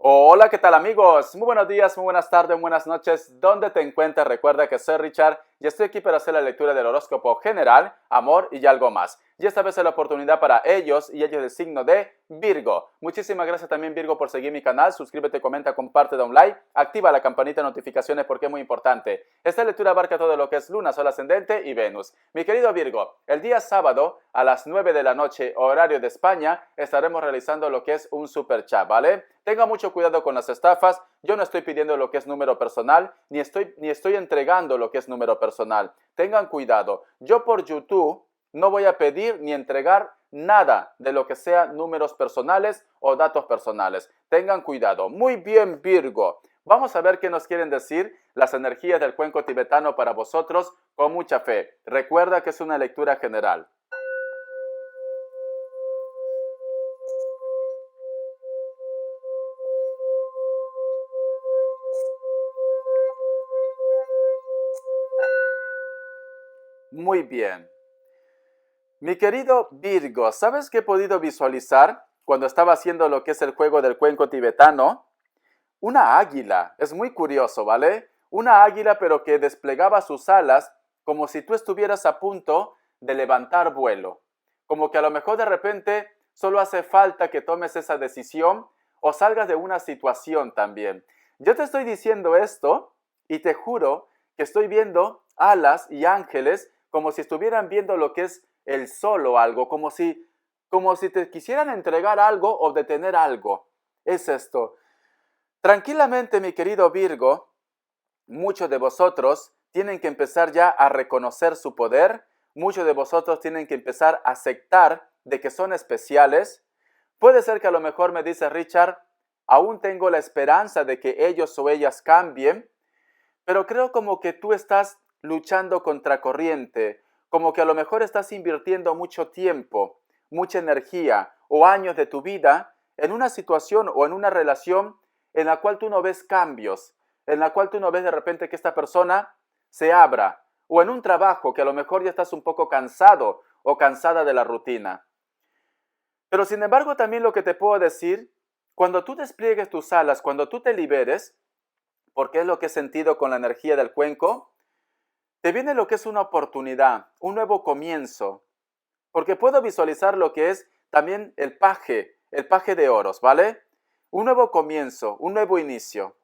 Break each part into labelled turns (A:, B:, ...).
A: Hola, ¿qué tal amigos? Muy buenos días, muy buenas tardes, buenas noches. ¿Dónde te encuentras? Recuerda que soy Richard y estoy aquí para hacer la lectura del horóscopo general, amor y algo más. Y esta vez es la oportunidad para ellos y ellos del signo de Virgo. Muchísimas gracias también Virgo por seguir mi canal. Suscríbete, comenta, comparte, da un like, activa la campanita de notificaciones porque es muy importante. Esta lectura abarca todo lo que es Luna, Sol ascendente y Venus. Mi querido Virgo, el día sábado a las 9 de la noche, horario de España, estaremos realizando lo que es un super chat, ¿vale? Tenga mucho cuidado con las estafas. Yo no estoy pidiendo lo que es número personal, ni estoy entregando lo que es número personal. Tengan cuidado. Yo por YouTube no voy a pedir ni entregar nada de lo que sea números personales o datos personales. Tengan cuidado. Muy bien, Virgo. Vamos a ver qué nos quieren decir las energías del cuenco tibetano para vosotros con mucha fe. Recuerda que es una lectura general. Muy bien. Mi querido Virgo, ¿sabes qué he podido visualizar cuando estaba haciendo lo que es el juego del cuenco tibetano? Una águila. Es muy curioso, ¿vale? Una águila pero que desplegaba sus alas como si tú estuvieras a punto de levantar vuelo. Como que a lo mejor de repente solo hace falta que tomes esa decisión o salgas de una situación también. Yo te estoy diciendo esto y te juro que estoy viendo alas y ángeles como si estuvieran viendo lo que es el sol o algo, como si te quisieran entregar algo o detener algo. Es esto. Tranquilamente, mi querido Virgo, muchos de vosotros tienen que empezar ya a reconocer su poder, muchos de vosotros tienen que empezar a aceptar de que son especiales. Puede ser que a lo mejor me dice Richard, aún tengo la esperanza de que ellos o ellas cambien, pero creo como que tú estás luchando contra corriente, como que a lo mejor estás invirtiendo mucho tiempo, mucha energía o años de tu vida en una situación o en una relación en la cual tú no ves cambios, en la cual tú no ves de repente que esta persona se abra, o en un trabajo que a lo mejor ya estás un poco cansado o cansada de la rutina. Pero sin embargo también lo que te puedo decir, cuando tú despliegues tus alas, cuando tú te liberes, porque es lo que he sentido con la energía del cuenco, te viene lo que es una oportunidad, un nuevo comienzo, porque puedo visualizar lo que es también el paje de oros, ¿vale? Un nuevo comienzo, un nuevo inicio.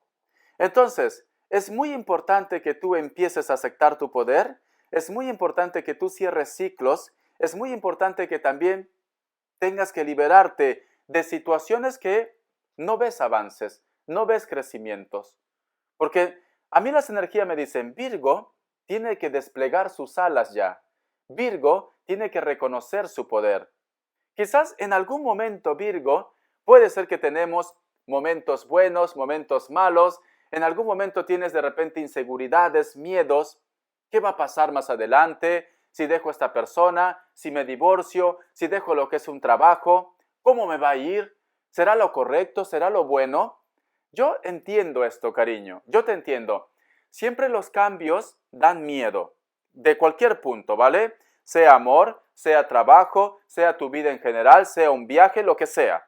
A: Entonces, es muy importante que tú empieces a aceptar tu poder, es muy importante que tú cierres ciclos, es muy importante que también tengas que liberarte de situaciones que no ves avances, no ves crecimientos. Porque a mí las energías me dicen, Virgo tiene que desplegar sus alas ya. Virgo tiene que reconocer su poder. Quizás en algún momento, Virgo, puede ser que tenemos momentos buenos, momentos malos. En algún momento tienes de repente inseguridades, miedos. ¿Qué va a pasar más adelante? Si dejo a esta persona, si me divorcio, si dejo lo que es un trabajo, ¿cómo me va a ir? ¿Será lo correcto? ¿Será lo bueno? Yo entiendo esto, cariño. Yo te entiendo. Siempre los cambios dan miedo. De cualquier punto, ¿vale? Sea amor, sea trabajo, sea tu vida en general, sea un viaje, lo que sea.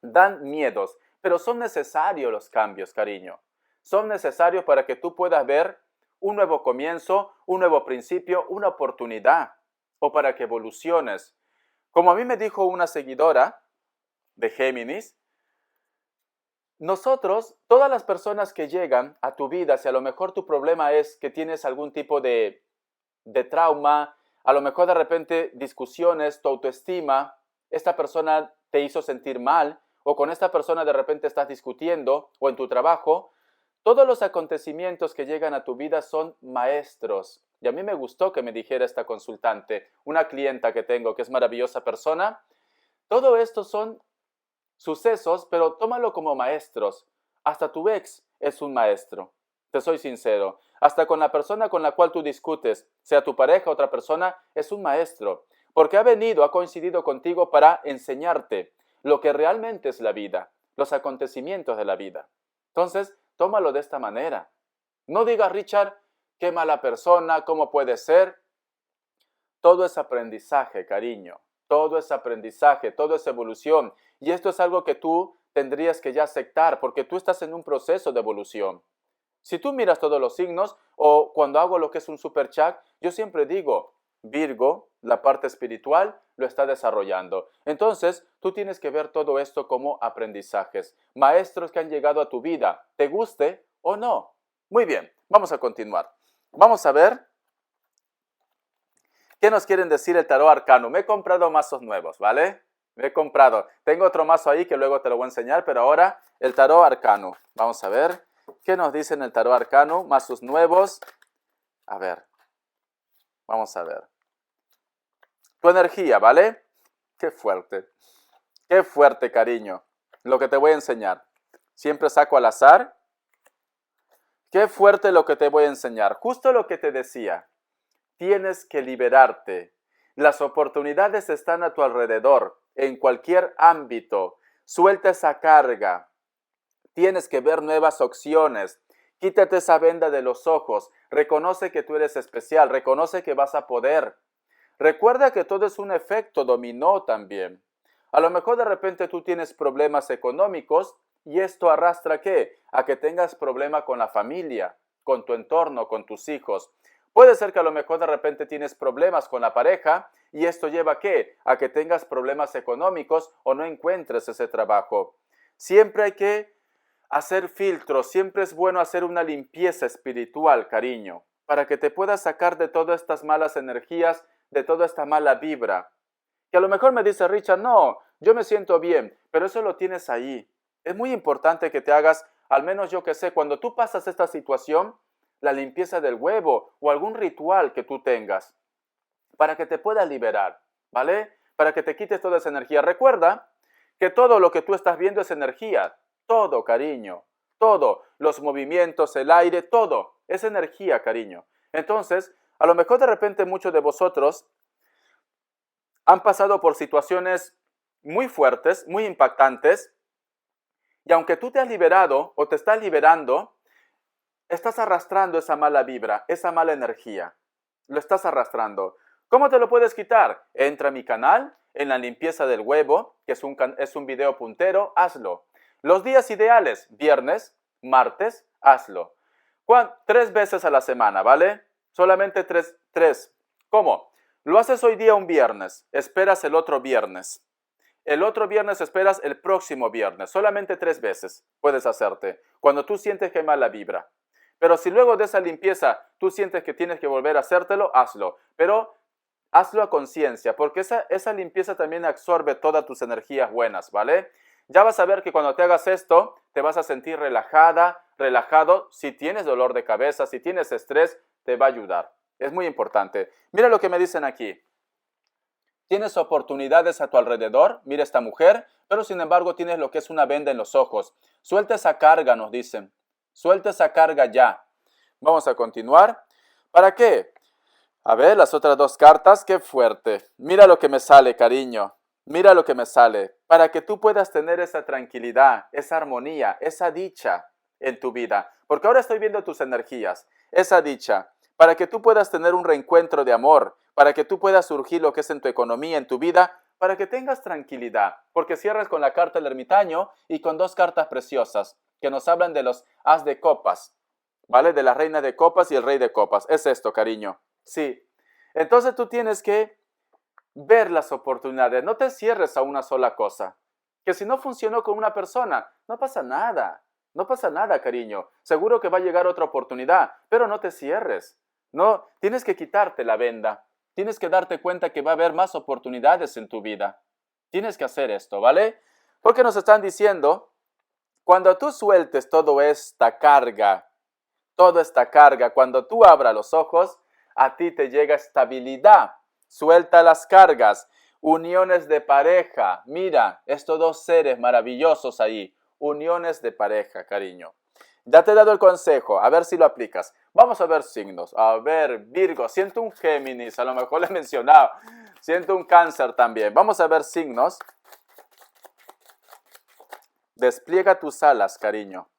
A: Dan miedos, pero son necesarios los cambios, cariño. Son necesarios para que tú puedas ver un nuevo comienzo, un nuevo principio, una oportunidad, o para que evoluciones. Como a mí me dijo una seguidora de Géminis, nosotros, todas las personas que llegan a tu vida, si a lo mejor tu problema es que tienes algún tipo de trauma, a lo mejor de repente discusiones, tu autoestima, esta persona te hizo sentir mal, o con esta persona de repente estás discutiendo, o en tu trabajo, todos los acontecimientos que llegan a tu vida son maestros. Y a mí me gustó que me dijera esta consultante, una clienta que tengo, que es maravillosa persona, todo esto son sucesos, pero tómalo como maestros. Hasta tu ex es un maestro. Te soy sincero. Hasta con la persona con la cual tú discutes, sea tu pareja o otra persona, es un maestro. Porque ha venido, ha coincidido contigo para enseñarte lo que realmente es la vida, los acontecimientos de la vida. Entonces, tómalo de esta manera. No digas, Richard, qué mala persona, cómo puede ser. Todo es aprendizaje, cariño. Todo es aprendizaje, todo es evolución. Y esto es algo que tú tendrías que ya aceptar porque tú estás en un proceso de evolución. Si tú miras todos los signos o cuando hago lo que es un super chat, yo siempre digo, Virgo, la parte espiritual, lo está desarrollando. Entonces, tú tienes que ver todo esto como aprendizajes, maestros que han llegado a tu vida, te guste o no. Muy bien, vamos a continuar. Vamos a ver qué nos quieren decir el tarot arcano. Me he comprado mazos nuevos, ¿vale? Me he comprado. Tengo otro mazo ahí que luego te lo voy a enseñar, pero ahora el tarot arcano. Vamos a ver qué nos dicen el tarot arcano, mazos nuevos. A ver, vamos a ver. Tu energía, ¿vale? Qué fuerte, cariño. Lo que te voy a enseñar. Siempre saco al azar. Qué fuerte lo que te voy a enseñar. Justo lo que te decía. Tienes que liberarte. Las oportunidades están a tu alrededor, en cualquier ámbito. Suelta esa carga. Tienes que ver nuevas opciones. Quítate esa venda de los ojos. Reconoce que tú eres especial. Reconoce que vas a poder. Recuerda que todo es un efecto dominó también. A lo mejor de repente tú tienes problemas económicos y esto arrastra ¿qué? A que tengas problema con la familia, con tu entorno, con tus hijos. Puede ser que a lo mejor de repente tienes problemas con la pareja y esto lleva ¿a qué? A que tengas problemas económicos o no encuentres ese trabajo. Siempre hay que hacer filtros, siempre es bueno hacer una limpieza espiritual, cariño, para que te puedas sacar de todas estas malas energías, de toda esta mala vibra. Que a lo mejor me dice Richard, no, yo me siento bien, pero eso lo tienes ahí. Es muy importante que te hagas, al menos yo que sé, cuando tú pasas esta situación, la limpieza del huevo o algún ritual que tú tengas para que te puedas liberar, ¿vale? Para que te quites toda esa energía. Recuerda que todo lo que tú estás viendo es energía, todo, cariño, todo, los movimientos, el aire, todo, es energía, cariño. Entonces, a lo mejor de repente muchos de vosotros han pasado por situaciones muy fuertes, muy impactantes, y aunque tú te has liberado o te estás liberando, estás arrastrando esa mala vibra, esa mala energía. Lo estás arrastrando. ¿Cómo te lo puedes quitar? Entra a mi canal, en la limpieza del huevo, que es un video puntero, hazlo. Los días ideales, viernes, martes, hazlo. 3 veces a la semana, ¿vale? Solamente 3. ¿Cómo? Lo haces hoy día un viernes, esperas el otro viernes. El otro viernes esperas el próximo viernes. Solamente 3 veces puedes hacerte, cuando tú sientes que hay mala vibra. Pero si luego de esa limpieza tú sientes que tienes que volver a hacértelo, hazlo. Pero hazlo a conciencia, porque esa limpieza también absorbe todas tus energías buenas, ¿vale? Ya vas a ver que cuando te hagas esto, te vas a sentir relajada, relajado. Si tienes dolor de cabeza, si tienes estrés, te va a ayudar. Es muy importante. Mira lo que me dicen aquí. Tienes oportunidades a tu alrededor, mira esta mujer, pero sin embargo tienes lo que es una venda en los ojos. Suelta esa carga, nos dicen. Suelta esa carga ya. Vamos a continuar. ¿Para qué? A ver, las otras 2 cartas, qué fuerte. Mira lo que me sale, cariño. Mira lo que me sale. Para que tú puedas tener esa tranquilidad, esa armonía, esa dicha en tu vida. Porque ahora estoy viendo tus energías. Esa dicha. Para que tú puedas tener un reencuentro de amor. Para que tú puedas surgir lo que es en tu economía, en tu vida. Para que tengas tranquilidad. Porque cierras con la carta del ermitaño y con 2 cartas preciosas que nos hablan de los as de copas, ¿vale? De la reina de copas y el rey de copas. Es esto, cariño. Sí. Entonces tú tienes que ver las oportunidades. No te cierres a una sola cosa. Que si no funcionó con una persona, no pasa nada. No pasa nada, cariño. Seguro que va a llegar otra oportunidad, pero no te cierres. No, tienes que quitarte la venda. Tienes que darte cuenta que va a haber más oportunidades en tu vida. Tienes que hacer esto, ¿vale? Porque nos están diciendo, cuando tú sueltes toda esta carga, cuando tú abras los ojos, a ti te llega estabilidad. Suelta las cargas, uniones de pareja. Mira, estos 2 seres maravillosos ahí, uniones de pareja, cariño. Ya te he dado el consejo, a ver si lo aplicas. Vamos a ver signos. A ver, Virgo, siento un Géminis, a lo mejor le he mencionado. Siento un Cáncer también. Vamos a ver signos. Despliega tus alas, cariño.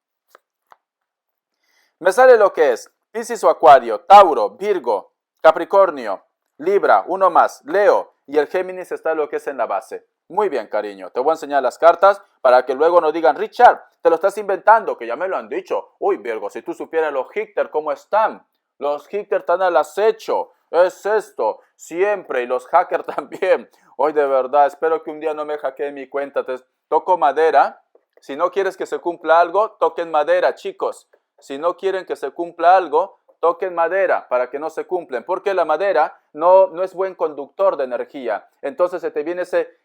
A: Me sale lo que es Piscis o Acuario, Tauro, Virgo, Capricornio, Libra, uno más, Leo, y el Géminis está lo que es en la base. Muy bien, cariño. Te voy a enseñar las cartas para que luego no digan, Richard, te lo estás inventando, que ya me lo han dicho. Uy, Virgo, si tú supieras los Hichter cómo están. Los Hichter están al acecho. Es esto, siempre. Y los hackers también. Hoy de verdad, espero que un día no me hackeen mi cuenta. Te toco madera. Si no quieres que se cumpla algo, toquen madera, chicos. Si no quieren que se cumpla algo, toquen madera para que no se cumplen, porque la madera no es buen conductor de energía. Entonces se te viene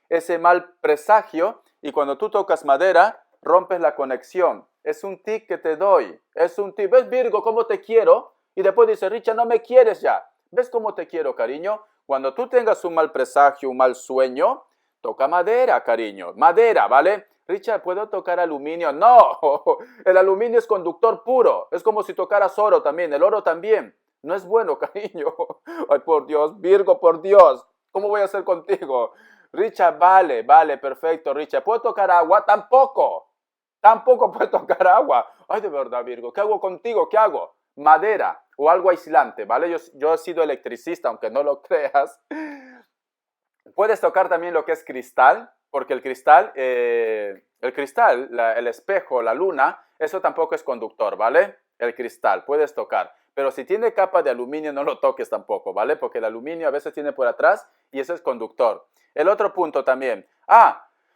A: ese mal presagio y cuando tú tocas madera, rompes la conexión. Es un tip que te doy. Es un tip. ¿Ves, Virgo, cómo te quiero? Y después dice, Richard, no me quieres ya. ¿Ves cómo te quiero, cariño? Cuando tú tengas un mal presagio, un mal sueño, toca madera, cariño. Madera, ¿vale? Richard, ¿puedo tocar aluminio? No, el aluminio es conductor puro. Es como si tocaras oro también, el oro también. No es bueno, cariño. Ay, por Dios, Virgo, por Dios. ¿Cómo voy a hacer contigo? Richard, vale, perfecto, Richard. ¿Puedo tocar agua? Tampoco. Tampoco puedo tocar agua. Ay, de verdad, Virgo, ¿qué hago contigo? ¿Qué hago? Madera o algo aislante, ¿vale? Yo he sido electricista, aunque no lo creas. Puedes tocar también lo que es cristal, porque el cristal, el espejo, la luna, eso tampoco es conductor, ¿vale? El cristal, puedes tocar. Pero si tiene capa de aluminio, no lo toques tampoco, ¿vale? Porque el aluminio a veces tiene por atrás y eso es conductor. El otro punto también.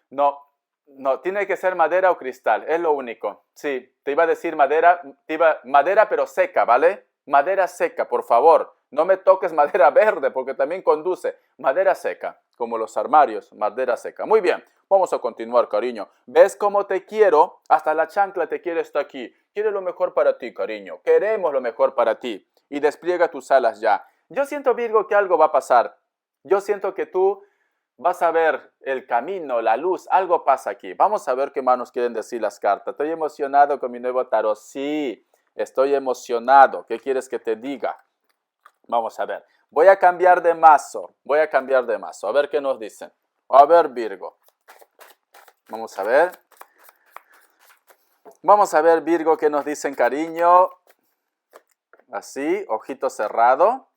A: No, tiene que ser madera o cristal, es lo único. Sí, te iba a decir madera, madera pero seca, ¿vale? Madera seca, por favor. No me toques madera verde porque también conduce. Madera seca, como los armarios, madera seca. Muy bien, vamos a continuar, cariño. ¿Ves cómo te quiero? Hasta la chancla te quiere estar aquí. Quiere lo mejor para ti, cariño. Queremos lo mejor para ti. Y despliega tus alas ya. Yo siento, Virgo, que algo va a pasar. Yo siento que tú vas a ver el camino, la luz, algo pasa aquí. Vamos a ver qué más nos quieren decir las cartas. Estoy emocionado con mi nuevo tarot. Sí, estoy emocionado. ¿Qué quieres que te diga? Vamos a ver. Voy a cambiar de mazo. A ver qué nos dicen. A ver, Virgo. Vamos a ver. Vamos a ver, Virgo, qué nos dicen, cariño. Así, ojito cerrado.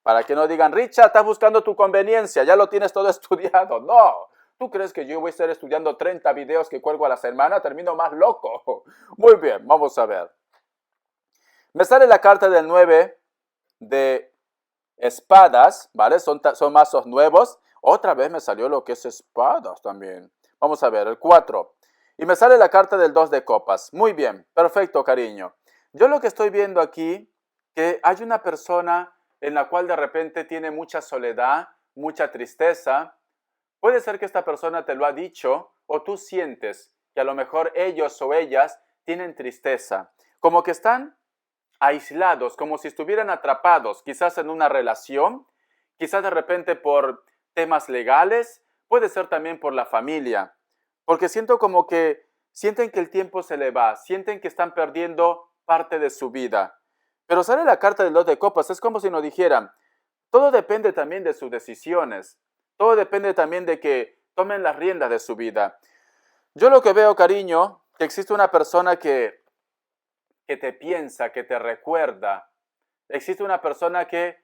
A: Para que no digan, Richard, estás buscando tu conveniencia, ya lo tienes todo estudiado. No, ¿tú crees que yo voy a estar estudiando 30 videos que cuelgo a la semana? Termino más loco. Muy bien, vamos a ver. Me sale la carta del 9 de espadas, ¿vale? Son mazos nuevos. Otra vez me salió lo que es espadas también. Vamos a ver, el 4. Y me sale la carta del 2 de copas. Muy bien, perfecto, cariño. Yo lo que estoy viendo aquí, que hay una persona en la cual de repente tiene mucha soledad, mucha tristeza. Puede ser que esta persona te lo ha dicho o tú sientes que a lo mejor ellos o ellas tienen tristeza, como que están aislados, como si estuvieran atrapados, quizás en una relación, quizás de repente por temas legales, puede ser también por la familia, porque siento como que sienten que el tiempo se le va, sienten que están perdiendo parte de su vida. Pero sale la carta del 2 de copas, es como si nos dijeran, todo depende también de sus decisiones, todo depende también de que tomen las riendas de su vida. Yo lo que veo, cariño, que existe una persona que te piensa, que te recuerda, existe una persona que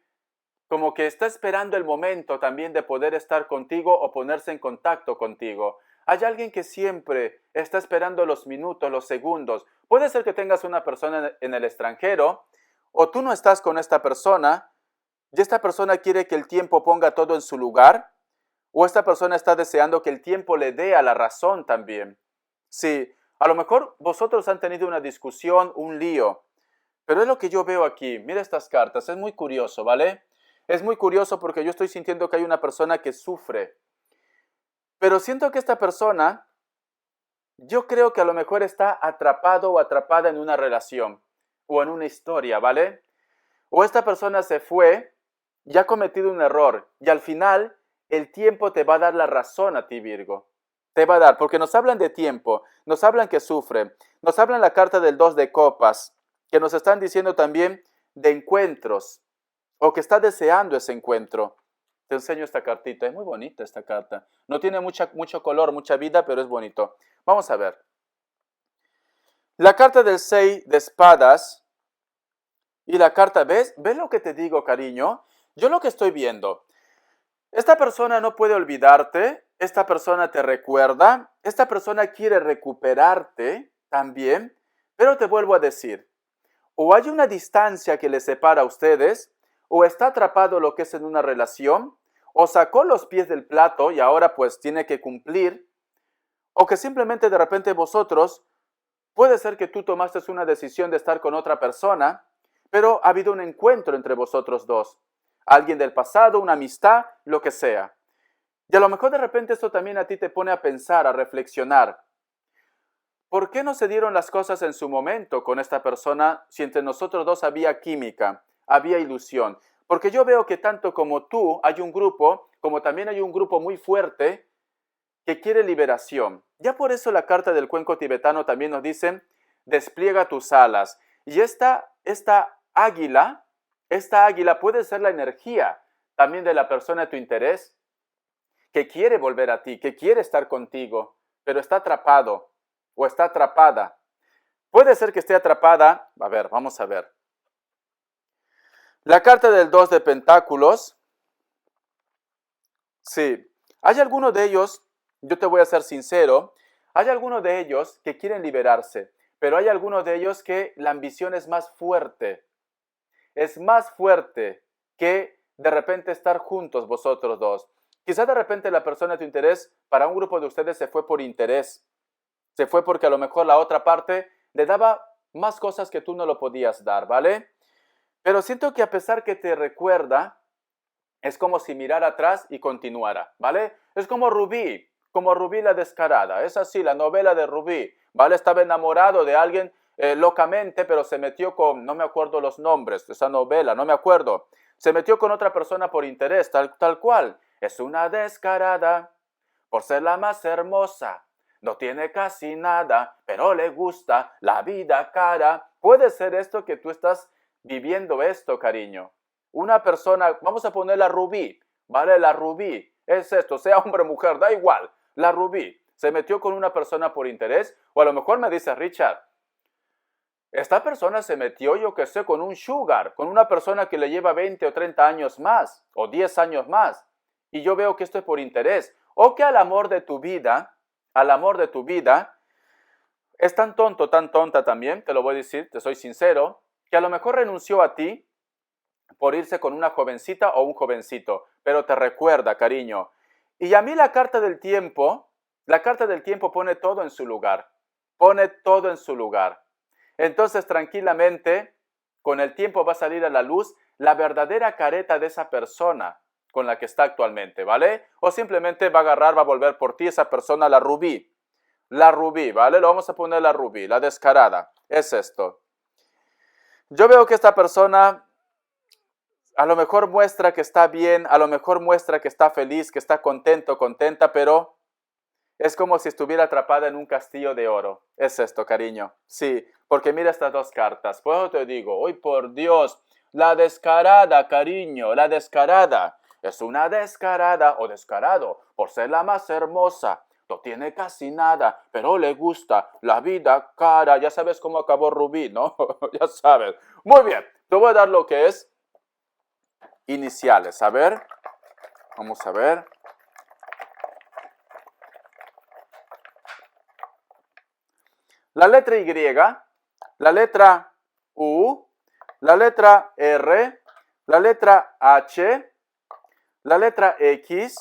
A: como que está esperando el momento también de poder estar contigo o ponerse en contacto contigo. Hay alguien que siempre está esperando los minutos, los segundos. Puede ser que tengas una persona en el extranjero o tú no estás con esta persona y esta persona quiere que el tiempo ponga todo en su lugar o esta persona está deseando que el tiempo le dé a la razón también. Sí, a lo mejor vosotros han tenido una discusión, un lío, pero es lo que yo veo aquí. Mira estas cartas, es muy curioso, ¿vale? Es muy curioso porque yo estoy sintiendo que hay una persona que sufre, pero siento que esta persona, yo creo que a lo mejor está atrapado o atrapada en una relación o en una historia, ¿vale? O esta persona se fue y ha cometido un error y al final el tiempo te va a dar la razón a ti, Virgo. Te va a dar, porque nos hablan de tiempo, nos hablan que sufre, nos hablan la carta del 2 de copas, que nos están diciendo también de encuentros o que está deseando ese encuentro. Te enseño esta cartita, es muy bonita esta carta. No tiene mucho color, mucha vida, pero es bonito. Vamos a ver. La carta del 6 de espadas y la carta, ¿ves? ¿Ves lo que te digo, cariño? Yo lo que estoy viendo, Esta persona no puede olvidarte, esta persona te recuerda, esta persona quiere recuperarte también, pero te vuelvo a decir, o hay una distancia que les separa a ustedes, o está atrapado lo que es en una relación, o sacó los pies del plato y ahora pues tiene que cumplir, o que simplemente de repente vosotros, puede ser que tú tomaste una decisión de estar con otra persona, pero ha habido un encuentro entre vosotros dos. Alguien del pasado, una amistad, lo que sea. Y a lo mejor de repente esto también a ti te pone a pensar, a reflexionar. ¿Por qué no se dieron las cosas en su momento con esta persona si entre nosotros dos había química, había ilusión? Porque yo veo que tanto como tú hay un grupo, como también hay un grupo muy fuerte que quiere liberación. Ya por eso la carta del cuenco tibetano también nos dice, despliega tus alas. Y esta águila puede ser la energía también de la persona de tu interés, que quiere volver a ti, que quiere estar contigo, pero está atrapado o está atrapada. Puede ser que esté atrapada. A ver, vamos a ver. La carta del 2 de Pentáculos. Sí, hay algunos de ellos, yo te voy a ser sincero, hay algunos de ellos que quieren liberarse, pero hay algunos de ellos que la ambición es más fuerte que de repente estar juntos vosotros dos. Quizás de repente la persona de tu interés, para un grupo de ustedes se fue por interés, se fue porque a lo mejor la otra parte le daba más cosas que tú no lo podías dar, ¿vale? Pero siento que a pesar que te recuerda, es como si mirara atrás y continuara, ¿vale? Es como Rubí la descarada. Es así, la novela de Rubí, ¿vale? Estaba enamorado de alguien locamente, pero se metió con, no me acuerdo los nombres de esa novela, no me acuerdo. Se metió con otra persona por interés, tal cual. Es una descarada por ser la más hermosa. No tiene casi nada, pero le gusta la vida cara. Puede ser esto que tú estás viviendo esto, cariño. Una persona, vamos a poner la Rubí, ¿vale? La Rubí, es esto, sea hombre o mujer, da igual. La Rubí se metió con una persona por interés, o a lo mejor me dice Richard, esta persona se metió, yo qué sé, con un sugar, con una persona que le lleva 20 o 30 años más, o 10 años más, y yo veo que esto es por interés, o que al amor de tu vida, es tan tonto, tan tonta también, te lo voy a decir, te soy sincero, que a lo mejor renunció a ti, por irse con una jovencita o un jovencito, pero te recuerda, cariño. Y a mí la carta del tiempo pone todo en su lugar, pone todo en su lugar. Entonces, tranquilamente, con el tiempo va a salir a la luz la verdadera careta de esa persona con la que está actualmente, ¿vale? O simplemente va a agarrar, va a volver por ti esa persona, la Rubí, ¿vale? Lo vamos a poner la Rubí, la descarada, es esto. Yo veo que esta persona a lo mejor muestra que está bien, a lo mejor muestra que está feliz, que está contento, contenta, pero es como si estuviera atrapada en un castillo de oro. Es esto, cariño. Sí, porque mira estas dos cartas. Por eso te digo, hoy por Dios, la descarada, cariño, la descarada. Es una descarada o descarado por ser la más hermosa. No tiene casi nada, pero le gusta la vida cara. Ya sabes cómo acabó Rubí, ¿no? Ya sabes. Muy bien, te voy a dar lo que es iniciales. A ver, vamos a ver. La letra Y, la letra U, la letra R, la letra H, la letra X,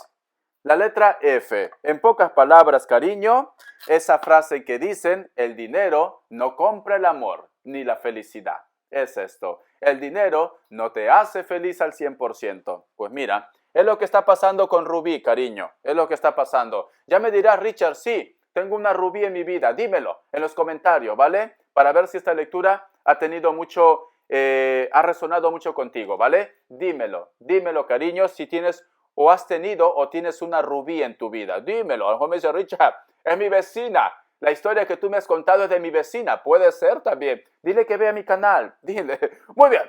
A: la letra F. En pocas palabras, cariño, esa frase que dicen, el dinero no compra el amor ni la felicidad. Es esto. El dinero no te hace feliz al 100%. Pues mira, es lo que está pasando con Rubí, cariño. Es lo que está pasando. Ya me dirás, Richard, sí, tengo una Rubí en mi vida. Dímelo en los comentarios, ¿vale? Para ver si esta lectura ha tenido mucho, ha resonado mucho contigo, ¿vale? Dímelo, cariño, si tienes o has tenido o tienes una Rubí en tu vida. Dímelo. A lo mejor me dice, Richard, es mi vecina. La historia que tú me has contado es de mi vecina. Puede ser también. Dile que vea mi canal. Dile. Muy bien.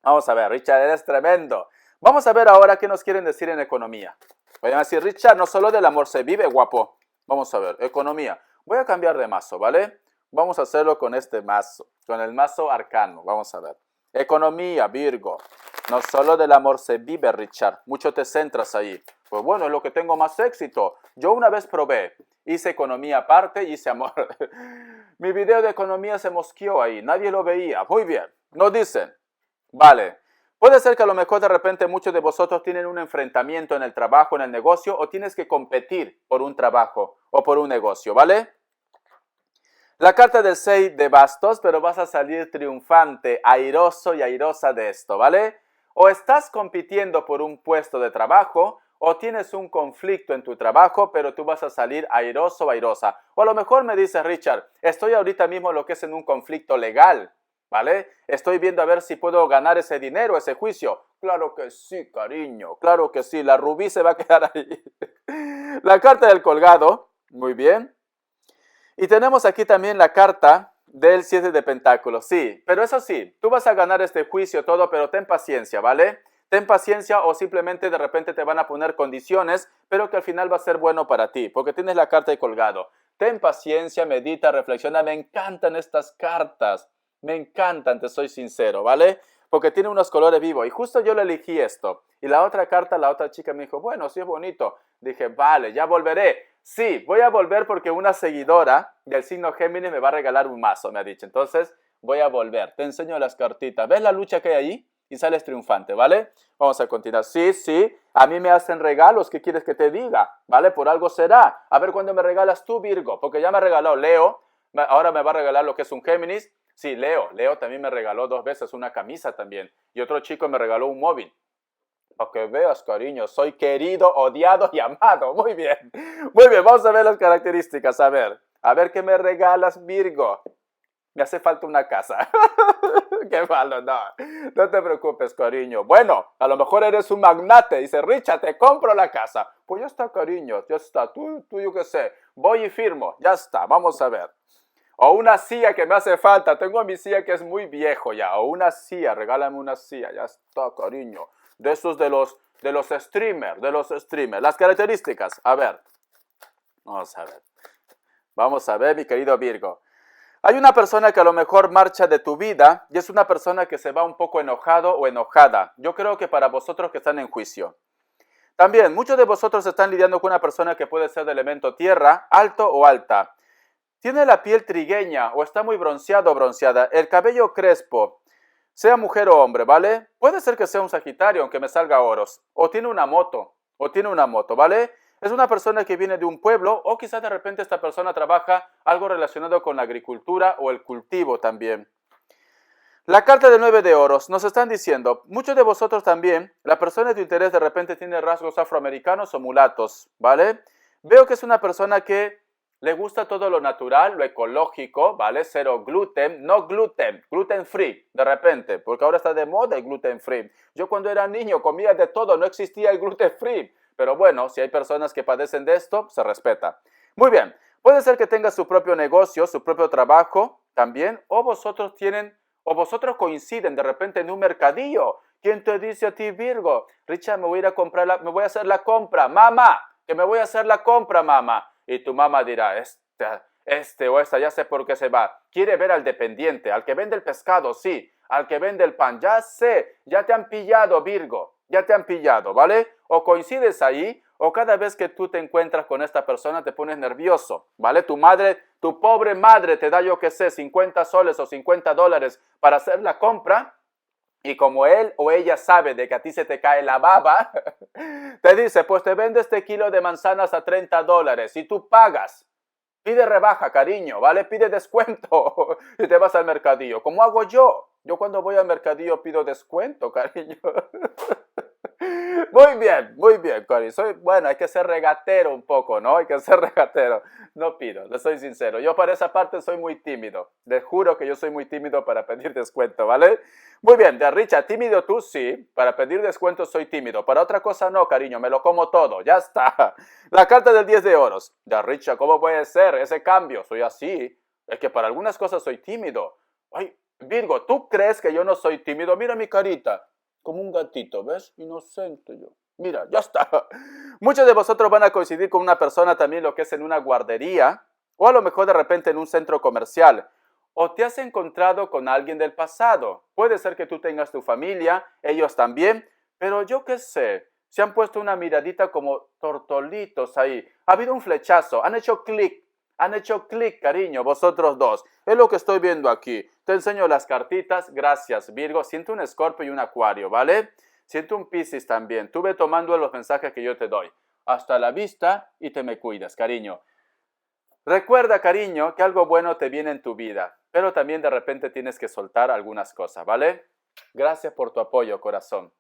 A: Vamos a ver, Richard, eres tremendo. Vamos a ver ahora qué nos quieren decir en economía. Vayan a decir, Richard, no solo del amor se vive, guapo. Vamos a ver, economía. Voy a cambiar de mazo, ¿vale? Vamos a hacerlo con este mazo, con el mazo arcano. Vamos a ver. Economía, Virgo. No solo del amor se vive, Richard. Mucho te centras ahí. Pues bueno, es lo que tengo más éxito. Yo una vez probé. Hice economía aparte y hice amor. Mi video de economía se mosqueó ahí. Nadie lo veía. Muy bien. Nos dicen. Vale. Puede ser que a lo mejor de repente muchos de vosotros tienen un enfrentamiento en el trabajo, en el negocio, o tienes que competir por un trabajo o por un negocio, ¿vale? La carta del 6 de bastos, pero vas a salir triunfante, airoso y airosa de esto, ¿vale? O estás compitiendo por un puesto de trabajo, o tienes un conflicto en tu trabajo, pero tú vas a salir airoso o airosa. O a lo mejor me dice Richard, estoy ahorita mismo lo que es en un conflicto legal, ¿vale? Estoy viendo a ver si puedo ganar ese dinero, ese juicio. Claro que sí, cariño, claro que sí, la rubí se va a quedar ahí. La carta del colgado, muy bien. Y tenemos aquí también la carta del 7 de pentáculos. Sí, pero eso sí, tú vas a ganar este juicio todo, pero ten paciencia, ¿vale? Ten paciencia o simplemente de repente te van a poner condiciones, pero que al final va a ser bueno para ti, porque tienes la carta de colgado. Ten paciencia, medita, reflexiona. Me encantan estas cartas. Me encantan, te soy sincero, ¿vale? Porque tiene unos colores vivos. Y justo yo le elegí esto. Y la otra carta, la otra chica me dijo, bueno, sí es bonito. Dije, vale, ya volveré. Sí, voy a volver porque una seguidora del signo Géminis me va a regalar un mazo, me ha dicho. Entonces, voy a volver. Te enseño las cartitas. ¿Ves la lucha que hay ahí? Y sales triunfante, ¿vale? Vamos a continuar. Sí, sí, a mí me hacen regalos. ¿Qué quieres que te diga? ¿Vale? Por algo será. A ver cuándo me regalas tú, Virgo. Porque ya me regaló Leo. Ahora me va a regalar lo que es un Géminis. Sí, Leo también me regaló 2 veces una camisa también. Y otro chico me regaló un móvil. Para que veas, cariño, soy querido, odiado y amado. Muy bien. Muy bien, vamos a ver las características. A ver qué me regalas, Virgo. Me hace falta una casa. Qué malo, no. No te preocupes, cariño. Bueno, a lo mejor eres un magnate. Dice, Richard, te compro la casa. Pues ya está, cariño, ya está. Tú yo qué sé. Voy y firmo. Ya está, vamos a ver. O una silla que me hace falta. Tengo mi silla que es muy viejo ya. O una silla, regálame una silla. Ya está, cariño. De esos de los streamers, Las características. A ver. Vamos a ver, mi querido Virgo. Hay una persona que a lo mejor marcha de tu vida y es una persona que se va un poco enojado o enojada. Yo creo que para vosotros que están en juicio. También, muchos de vosotros están lidiando con una persona que puede ser de elemento tierra, alto o alta. Tiene la piel trigueña o está muy bronceado o bronceada, el cabello crespo, sea mujer o hombre, ¿vale? Puede ser que sea un Sagitario, aunque me salga oros, o tiene una moto, ¿vale? Es una persona que viene de un pueblo o quizás de repente esta persona trabaja algo relacionado con la agricultura o el cultivo también. La carta de 9 de oros nos están diciendo, muchos de vosotros también, la persona de tu interés de repente tiene rasgos afroamericanos o mulatos, ¿vale? Veo que es una persona que le gusta todo lo natural, lo ecológico, ¿vale? Cero gluten, no gluten, gluten free, de repente, porque ahora está de moda el gluten free. Yo cuando era niño comía de todo, no existía el gluten free. Pero bueno, si hay personas que padecen de esto, se respeta. Muy bien, puede ser que tenga su propio negocio, su propio trabajo también, o vosotros coinciden de repente en un mercadillo. ¿Quién te dice a ti, Virgo? Richard, me voy a hacer la compra, mamá, que me voy a hacer la compra, mamá. Y tu mamá dirá, este o esta, ya sé por qué se va. Quiere ver al dependiente, al que vende el pescado, sí, al que vende el pan, ya sé, ya te han pillado, Virgo, ya te han pillado, ¿vale? O coincides ahí, o cada vez que tú te encuentras con esta persona te pones nervioso, ¿vale? Tu pobre madre te da, yo qué sé, 50 soles o 50 dólares para hacer la compra. Y como él o ella sabe de que a ti se te cae la baba, te dice, pues te vendo este kilo de manzanas a 30 dólares y tú pagas. Pide rebaja, cariño, ¿vale? Pide descuento y te vas al mercadillo. ¿Cómo hago yo? Yo cuando voy al mercadillo pido descuento, cariño. Muy bien, Cori. Bueno, hay que ser regatero un poco, ¿no? Hay que ser regatero. No pido, le soy sincero. Yo para esa parte soy muy tímido. Les juro que yo soy muy tímido para pedir descuento, ¿vale? Muy bien, de Richard, tímido tú sí. Para pedir descuento soy tímido. Para otra cosa no, cariño, me lo como todo. Ya está. La carta del 10 de oros. De Richard, ¿cómo puede ser ese cambio? Soy así. Es que para algunas cosas soy tímido. Ay, Virgo, ¿tú crees que yo no soy tímido? Mira mi carita. Como un gatito, ¿ves? Inocente yo. Mira, ya está. Muchos de vosotros van a coincidir con una persona también lo que es en una guardería o a lo mejor de repente en un centro comercial. o te has encontrado con alguien del pasado. Puede ser que tú tengas tu familia, ellos también, pero yo qué sé, se han puesto una miradita como tortolitos ahí. Ha habido un flechazo, han hecho clic, cariño, vosotros dos. Es lo que estoy viendo aquí. Te enseño las cartitas, gracias, Virgo. Siento un Escorpio y un Acuario, ¿vale? Siento un Piscis también. Tú ve tomando los mensajes que yo te doy. Hasta la vista y te me cuidas, cariño. Recuerda, cariño, que algo bueno te viene en tu vida, pero también de repente tienes que soltar algunas cosas, ¿vale? Gracias por tu apoyo, corazón.